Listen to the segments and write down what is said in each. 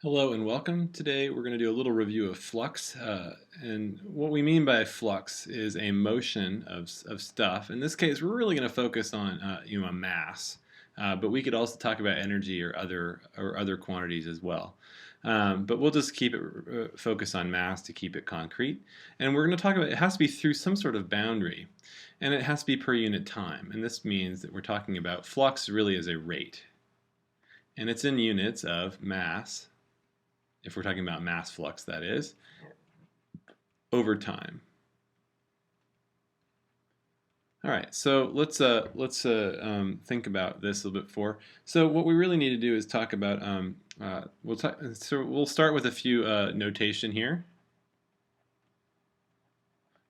Hello and welcome. Today we're going to do a little review of flux. And what we mean by flux is a motion of stuff. In this case, we're really going to focus on a mass, but we could also talk about energy or other quantities as well. But we'll just keep it focus on mass to keep it concrete. And we're going to talk about it has to be through some sort of boundary, and it has to be per unit time. And this means that we're talking about flux really as a rate, and it's in units of mass. If we're talking about mass flux, that is, over time. All right, so let's think about this a little bit more. So what we really need to do is talk about. We'll start with a few notation here,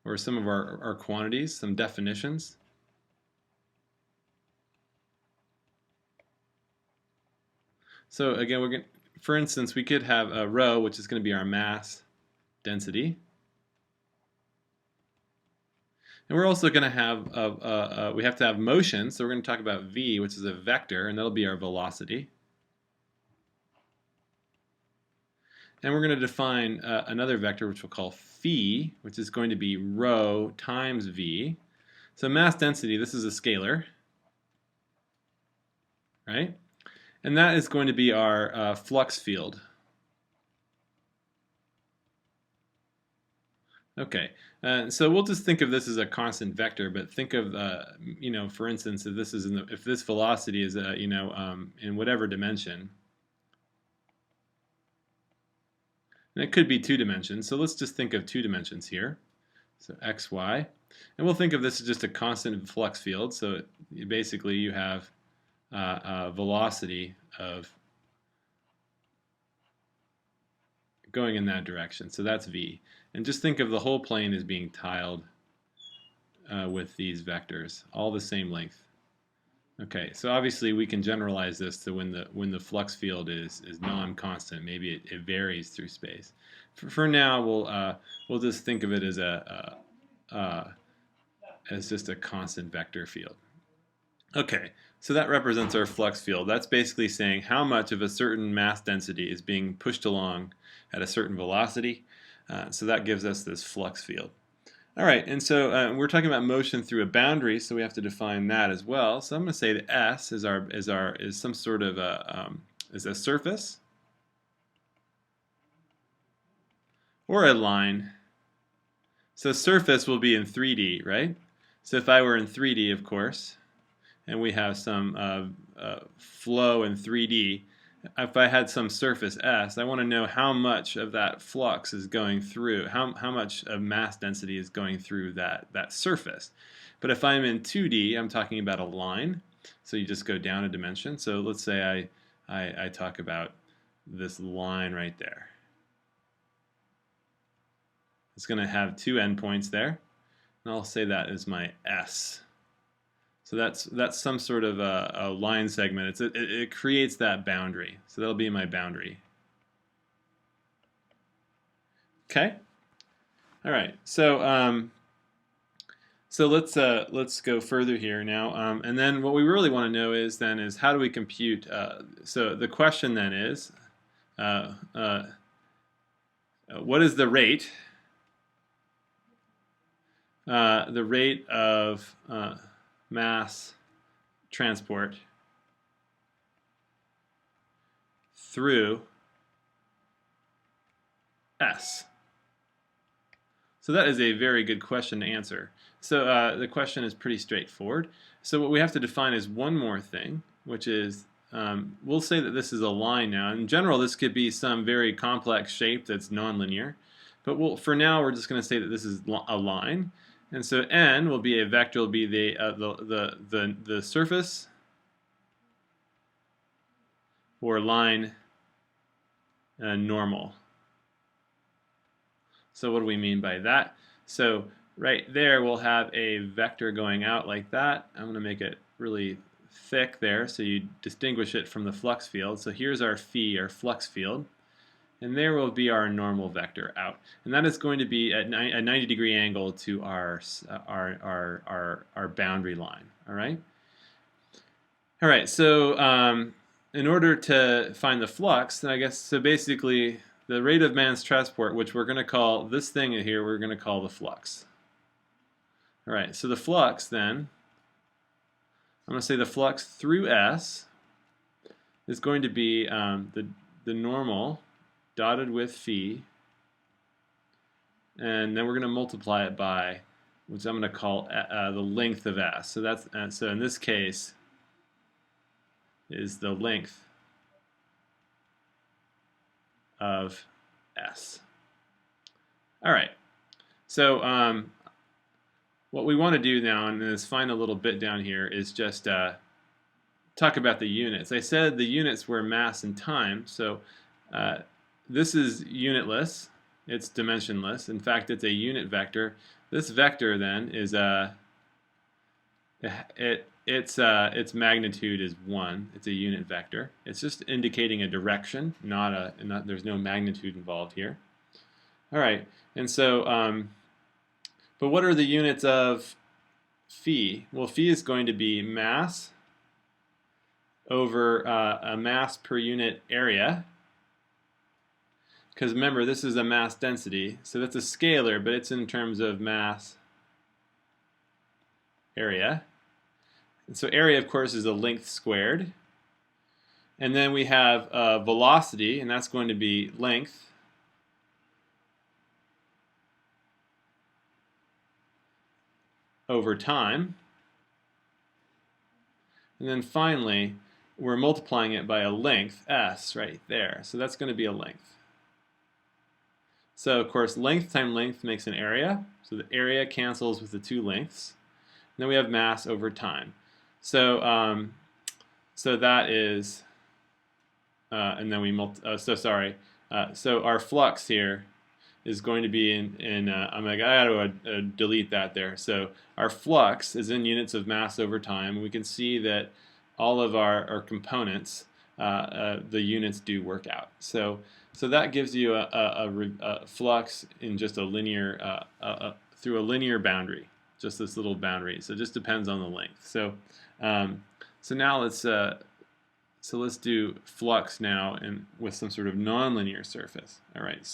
or some of our quantities, some definitions. So again, we're going. For instance, we could have a rho, which is going to be our mass density. And we're also going to have, we have to have motion, so we're going to talk about v, which is a vector, and that'll be our velocity. And we're going to define another vector, which we'll call phi, which is going to be rho times v. So mass density, this is a scalar, right? And that is going to be our flux field. Okay, so we'll just think of this as a constant vector, but think of, for instance, if this is if this velocity is, in whatever dimension, and it could be 2 dimensions. So let's just think of 2 dimensions here. So x, y, and we'll think of this as just a constant flux field. So basically, you have a velocity of going in that direction. So that's v. And just think of the whole plane as being tiled with these vectors, all the same length. Okay, so obviously we can generalize this to when the flux field is non-constant. Maybe it varies through space. For now, we'll just think of it as just a constant vector field. Okay, so that represents our flux field. That's basically saying how much of a certain mass density is being pushed along at a certain velocity. So that gives us this flux field. All right, and so we're talking about motion through a boundary, so we have to define that as well. So I'm going to say that S is some sort of is a surface or a line. So surface will be in 3D, right? So if I were in 3D, of course, and we have some flow in 3D, if I had some surface S, I want to know how much of that flux is going through, how much of mass density is going through that surface. But if I'm in 2D, I'm talking about a line, so you just go down a dimension. So let's say I talk about this line right there. It's going to have 2 endpoints there, and I'll say that is my S. So that's some sort of a line segment. It creates that boundary. So that'll be my boundary. Okay. All right. So let's go further here now. And then what we really want to know is how do we compute? So the question then is, what is the rate? The rate of mass transport through S? So that is a very good question to answer. So the question is pretty straightforward. So what we have to define is one more thing, which is we'll say that this is a line now. In general, this could be some very complex shape that's nonlinear. But for now, we're just going to say that this is a line. And so n will be a vector, will be the surface or line normal. So what do we mean by that? So right there we'll have a vector going out like that. I'm going to make it really thick there so you distinguish it from the flux field. So here's our phi, our flux field. And there will be our normal vector out, and that is going to be at a 90-degree angle to our boundary line. All right. So in order to find the flux, then I guess, so basically the rate of mass transport, which we're going to call this thing here, we're going to call the flux. All right, so the flux then, I'm going to say the flux through S is going to be the normal dotted with phi, and then we're going to multiply it by, which I'm going to call the length of S. So that's so in this case is the length of S. All right. So what we want to do now, and this final little bit down here, is just talk about the units. I said the units were mass and time, so this is unitless. It's dimensionless. In fact, it's a unit vector. This vector then is its magnitude is 1. It's a unit vector. It's just indicating a direction, there's no magnitude involved here. All right, and so, but what are the units of phi? Well, phi is going to be mass over a mass per unit area. Because remember, this is a mass density, so that's a scalar, but it's in terms of mass area. And so area, of course, is the length squared. And then we have velocity, and that's going to be length over time. And then finally, we're multiplying it by a length, S, right there. So that's going to be a length. So, of course, length times length makes an area. So the area cancels with the two lengths. And then we have mass over time. So, so that is, and then we so our flux here is going to be I'm like, I got to delete that there. So our flux is in units of mass over time. We can see that all of our components, the units do work out. So that gives you a flux in just a linear, through a linear boundary, just this little boundary. So it just depends on the length. So now let's do flux now and with some sort of nonlinear surface. All right,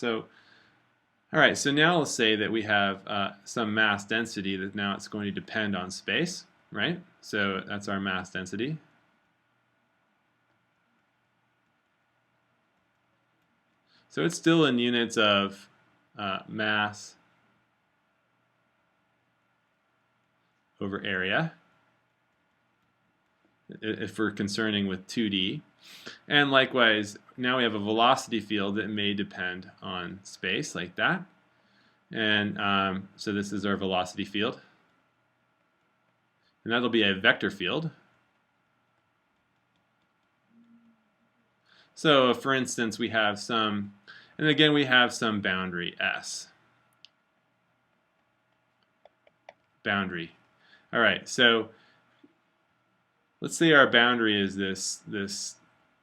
so now let's say that we have some mass density that now it's going to depend on space, right? So that's our mass density. So it's still in units of mass over area, if we're concerning with 2D. And likewise, now we have a velocity field that may depend on space, like that. And so this is our velocity field. And that'll be a vector field. So for instance, we have some, and again we have some boundary S. Boundary. All right, so let's say our boundary is this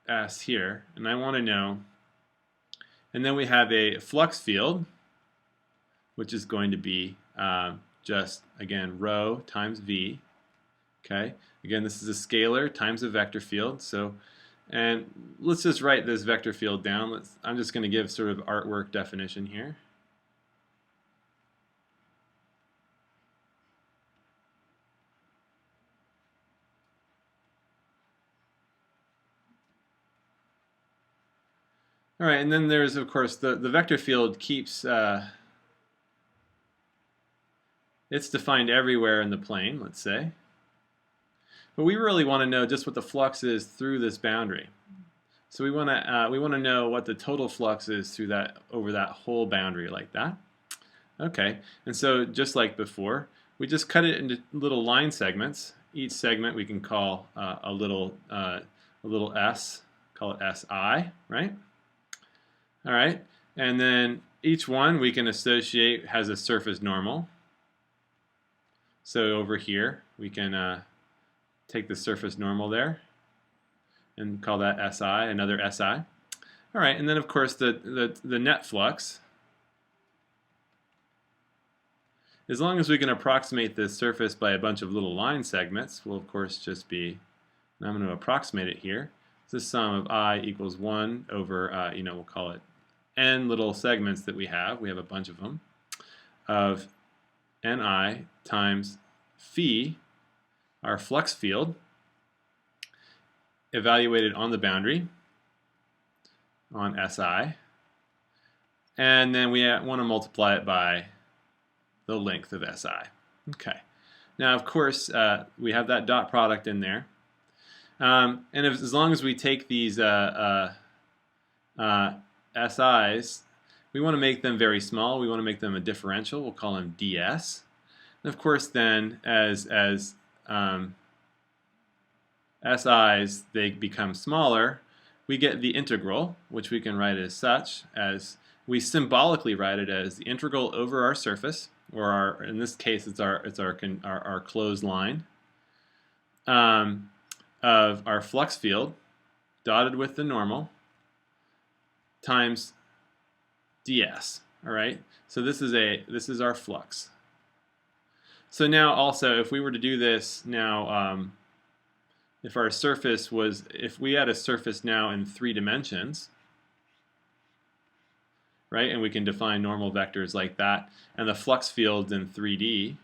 S here, and I want to know, and then we have a flux field, which is going to be just, again, rho times V. Okay, again, this is a scalar times a vector field. So, and let's just write this vector field down. I'm just going to give sort of artwork definition here. All right, and then there's, of course, the vector field keeps, it's defined everywhere in the plane, let's say. But we really want to know just what the flux is through this boundary. So we want to know what the total flux is through that, over that whole boundary, like that. Okay, and so just like before, we just cut it into little line segments. Each segment we can call a little s, call it SI, right? All right, and then each one we can associate has a surface normal. So over here we can take the surface normal there and call that SI, another SI. All right, and then of course the net flux, as long as we can approximate this surface by a bunch of little line segments, will of course just be, and I'm going to approximate it here, as the sum of I equals 1 over, we'll call it n little segments that we have. We have a bunch of them, of Ni times phi, our flux field, evaluated on the boundary, on Si, and then we want to multiply it by the length of Si. Okay. Now, of course, we have that dot product in there. And as long as we take these SIs, we want to make them very small. We want to make them a differential. We'll call them ds. And of course, then as SIs they become smaller, we get the integral, which we can write as such, as we symbolically write it as the integral over our surface, or our, in this case, it's our closed line, of our flux field dotted with the normal times ds. All right. So this is our flux. So now also, if we were to do this now, if we had a surface now in 3 dimensions, right, and we can define normal vectors like that, and the flux field's in 3D,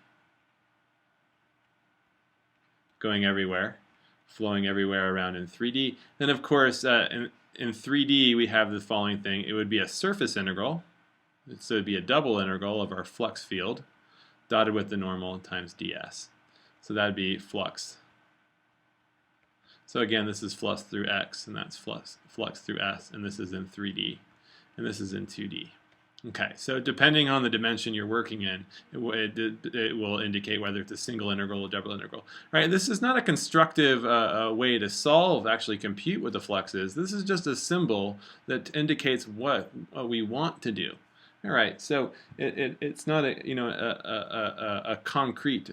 going everywhere, flowing everywhere around in 3D, then of course in 3D we have the following thing. It would be a surface integral, so it would be a double integral of our flux field dotted with the normal times ds. So that would be flux. So again, this is flux through x, and that's flux through s, and this is in 3D, and this is in 2D. Okay, so depending on the dimension you're working in, it will indicate whether it's a single integral or double integral. Right? This is not a constructive way to actually compute what the flux is. This is just a symbol that indicates what we want to do. All right, so it's not a concrete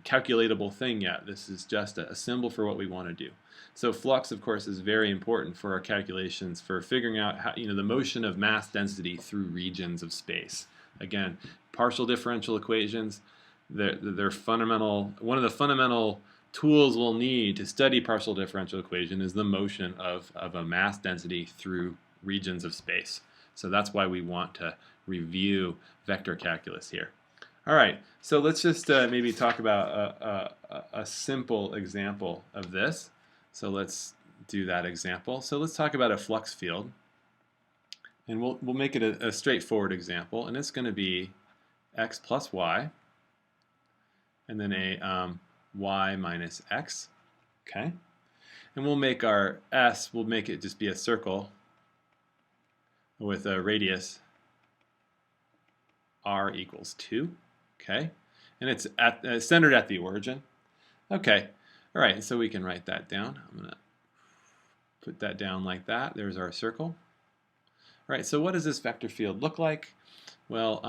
calculatable thing yet. This is just a symbol for what we want to do. So flux, of course, is very important for our calculations for figuring out how, the motion of mass density through regions of space. Again, partial differential equations, they're fundamental. One of the fundamental tools we'll need to study partial differential equation is the motion of a mass density through regions of space. So that's why we want to review vector calculus here. All right, so let's just maybe talk about a simple example of this. So let's do that example. So let's talk about a flux field, and we'll make it a straightforward example, and it's going to be x plus y, and then a y minus x. Okay, and we'll make our s. We'll make it just be a circle with a radius r equals 2. Okay, and it's centered at the origin. Okay. All right, so we can write that down. I'm going to put that down like that. There's our circle. All right, so what does this vector field look like? Well,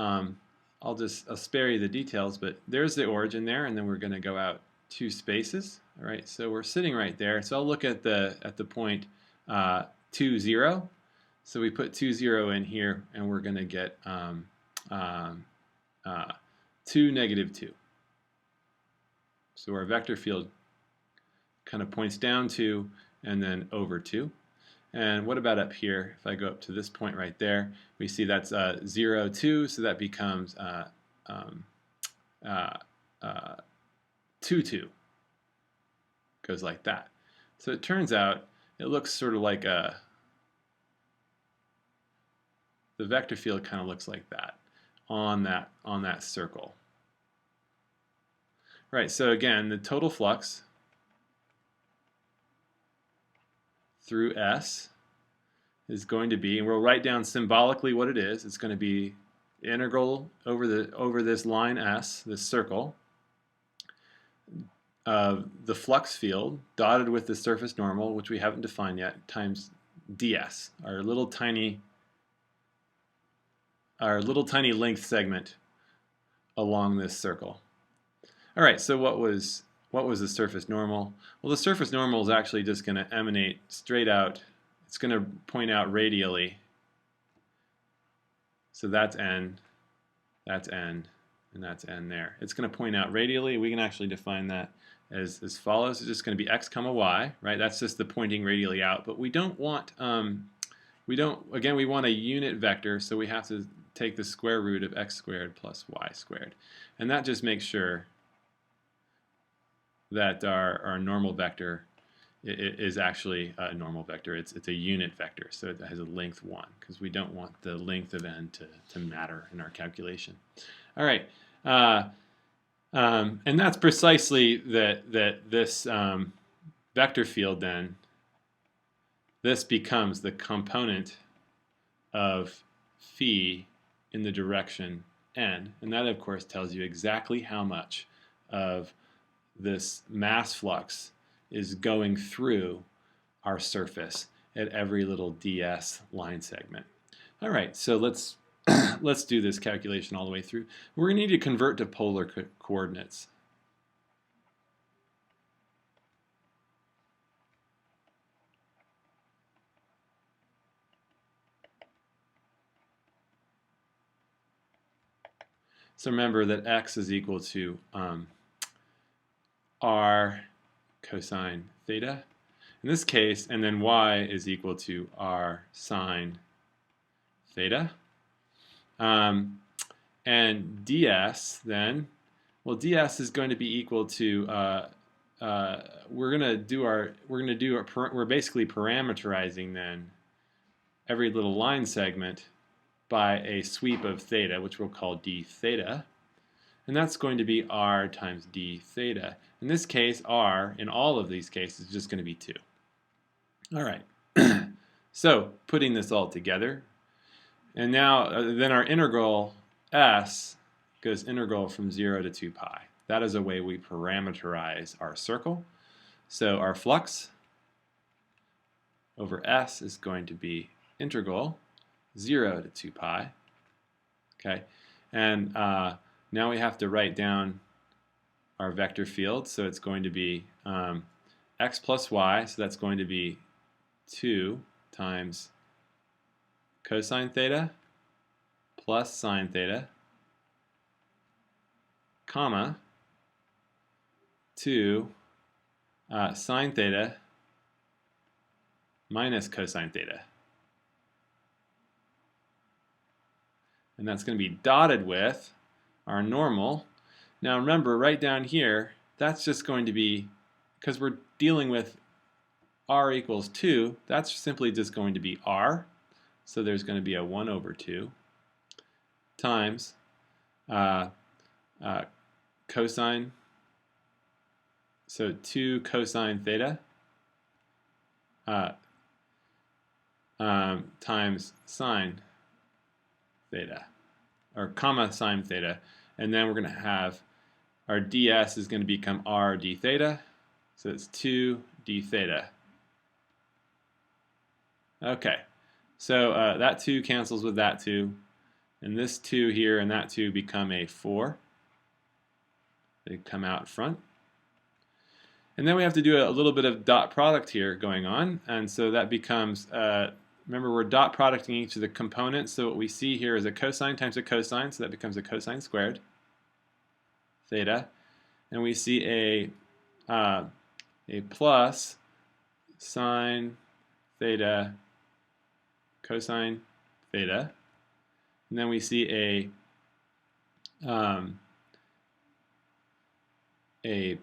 I'll spare you the details, but there's the origin there, and then we're going to go out 2 spaces. All right, so we're sitting right there. So I'll look at the point 2, 0. So we put 2, 0 in here, and we're going to get 2, negative 2. So our vector field kind of points down 2 and then over 2. And what about up here? If I go up to this point right there, we see that's 0, 2, so that becomes 2, 2. Goes like that. So it turns out it looks sort of like the vector field kind of looks like that on that circle. Right, so again, the total flux through S is going to be, and we'll write down symbolically what it is. It's going to be integral over this line S, this circle, of the flux field dotted with the surface normal, which we haven't defined yet, times ds, our little tiny length segment along this circle. All right, so what was the surface normal? Well, the surface normal is actually just going to emanate straight out. It's going to point out radially. So that's n, and that's n there. It's going to point out radially. We can actually define that as follows. It's just going to be x comma y, right? That's just the pointing radially out. But we don't want, again, we want a unit vector, so we have to take the square root of x squared plus y squared. And that just makes sure that our normal vector is actually a normal vector. It's a unit vector, so it has a length 1, because we don't want the length of n to matter in our calculation. All right, and that's precisely that this vector field then, this becomes the component of phi in the direction n, and that of course tells you exactly how much of this mass flux is going through our surface at every little ds line segment. All right, so let's let's do this calculation all the way through. We're going to need to convert to polar coordinates. So remember that x is equal to r cosine theta in this case, and then y is equal to r sine theta. And ds then, well, ds is going to be equal to we're basically parameterizing then every little line segment by a sweep of theta, which we'll call d theta, and that's going to be r times d theta. In this case, r in all of these cases is just going to be 2. All right, so putting this all together, and now then our integral s goes integral from 0 to 2 pi. That is a way we parameterize our circle. So our flux over s is going to be integral 0 to 2 pi. Okay, and now we have to write down our vector field. So it's going to be x plus y, so that's going to be 2 times cosine theta plus sine theta, comma, 2 sine theta minus cosine theta. And that's going to be dotted with our normal. Now remember, right down here, that's just going to be, because we're dealing with r equals 2, that's simply just going to be r. So there's going to be a 1 over 2 times cosine, so 2 cosine theta times sine theta, or comma sine theta, and then we're going to have our ds is going to become r d theta, so it's 2 d theta. Okay, so that 2 cancels with that 2, and this 2 here and that 2 become a 4. They come out front. And then we have to do a little bit of dot product here going on, and so that becomes, remember we're dot producting each of the components, so what we see here is a cosine times a cosine, so that becomes a cosine squared theta, and we see a plus sine theta cosine theta, and then we see a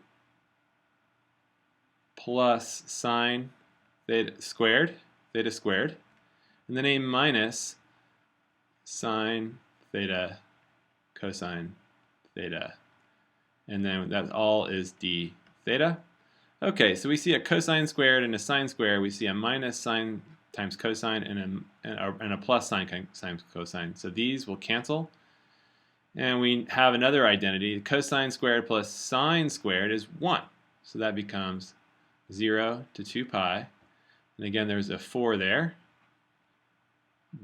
plus sine theta squared, and then a minus sine theta cosine theta, and then that all is d theta. Okay, so we see a cosine squared and a sine squared. We see a minus sine times cosine and a plus sine times cosine. So these will cancel. And we have another identity. Cosine squared plus sine squared is 1. So that becomes 0 to 2 pi. And again, there's a 4 there.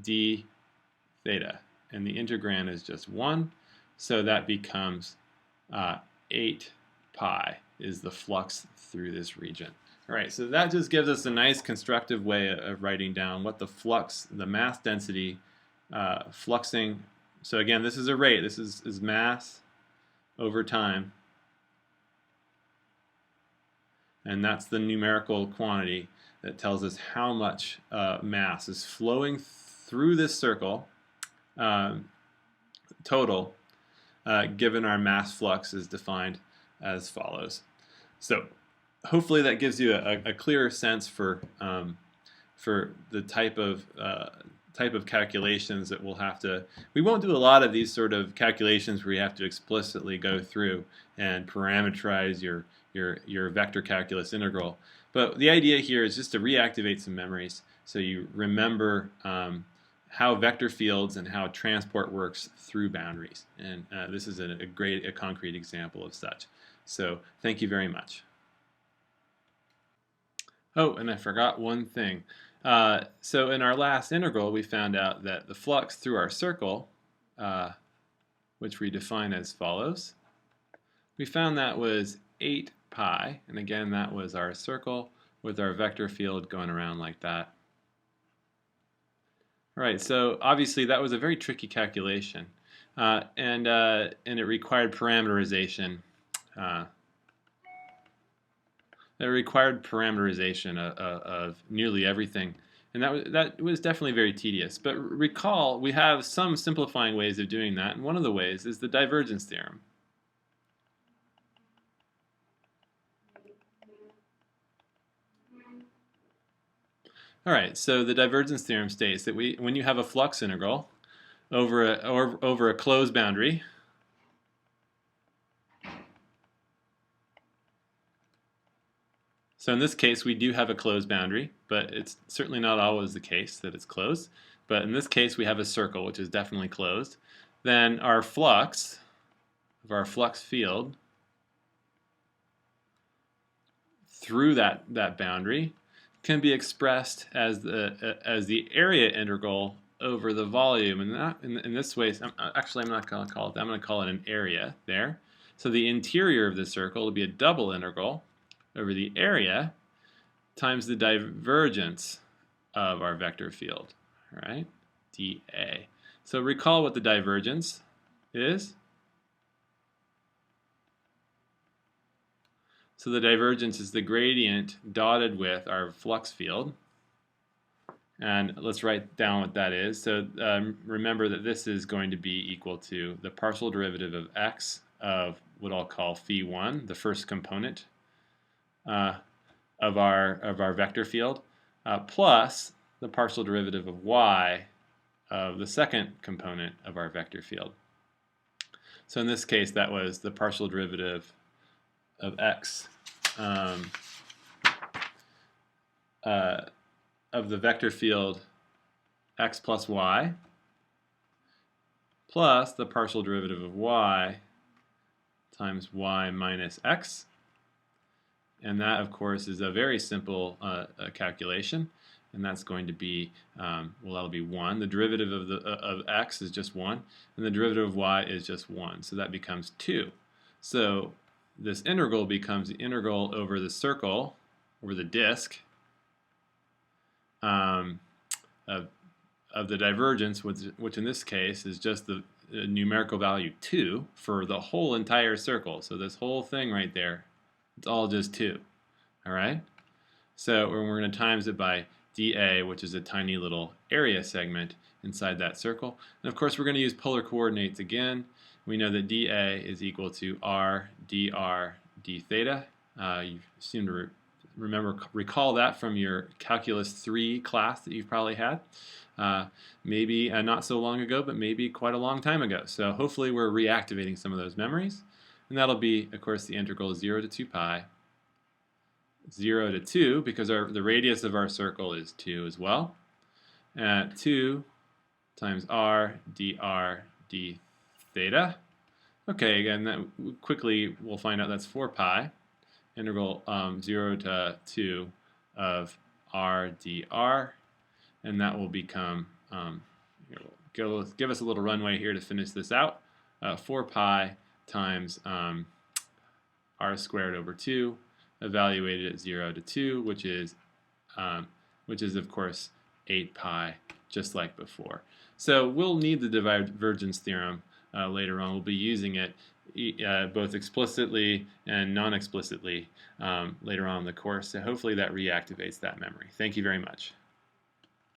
D theta. And the integrand is just 1. So that becomes 8 pi is the flux through this region. All right, so that just gives us a nice constructive way of writing down what the flux, the mass density, fluxing. So again, this is a rate. This is mass over time. and that's the numerical quantity that tells us how much mass is flowing through this circle total, given our mass flux is defined as follows. So hopefully that gives you a clearer sense for the type of calculations that we'll have to. We won't do a lot of these sort of calculations where you have to explicitly go through and parameterize your vector calculus integral. But the idea here is just to reactivate some memories so you remember how vector fields and how transport works through boundaries. And this is a concrete example of such. So thank you very much. Oh, and I forgot one thing. So in our last integral, we found out that the flux through our circle, which we define as follows, we found that was 8 pi, and again that was our circle with our vector field going around like that. All right, so obviously that was a very tricky calculation, and it required parameterization. It required parameterization of nearly everything, and that was definitely very tedious. But recall, we have some simplifying ways of doing that, and one of the ways is the divergence theorem. All right, so the divergence theorem states that when you have a flux integral over a closed boundary, so in this case we do have a closed boundary, but it's certainly not always the case that it's closed. But in this case we have a circle which is definitely closed. Then our flux of our flux field through that boundary can be expressed as the area integral over the volume, and in this way, actually I'm not going to call it that. I'm going to call it an area there. So the interior of the circle will be a double integral over the area times the divergence of our vector field, all right, dA. So recall what the divergence is. So the divergence is the gradient dotted with our flux field. And let's write down what that is. So remember that this is going to be equal to the partial derivative of x of what I'll call phi1, the first component of our vector field, plus the partial derivative of y of the second component of our vector field. So in this case, that was the partial derivative of x of the vector field x plus y plus the partial derivative of y times y minus x. And that, of course, is a very simple calculation, and that's going to be, well, that'll be 1. The derivative of x is just 1, and the derivative of y is just 1, so that becomes 2. So this integral becomes the integral over the circle, over the disk, of the divergence, which in this case is just the numerical value 2 for the whole entire circle. So this whole thing right there, it's all just 2. All right? So we're going to times it by dA, which is a tiny little area segment inside that circle. And of course, we're going to use polar coordinates again. We know that dA is equal to r dr d theta. You seem to recall that from your Calculus 3 class that you've probably had. Maybe not so long ago, but maybe quite a long time ago. So hopefully we're reactivating some of those memories. And that'll be, of course, the integral 0 to 2 pi, 0 to 2, because the radius of our circle is 2 as well. 2 times r dr d theta. Okay, again, that quickly we'll find out that's 4 pi, integral 0 to 2 of r dr, and that will become, give us a little runway here to finish this out, 4 pi times r squared over 2, evaluated at 0 to 2, which is of course 8 pi, just like before. So we'll need the divergence theorem later on. We'll be using it both explicitly and non-explicitly later on in the course. So hopefully that reactivates that memory. Thank you very much.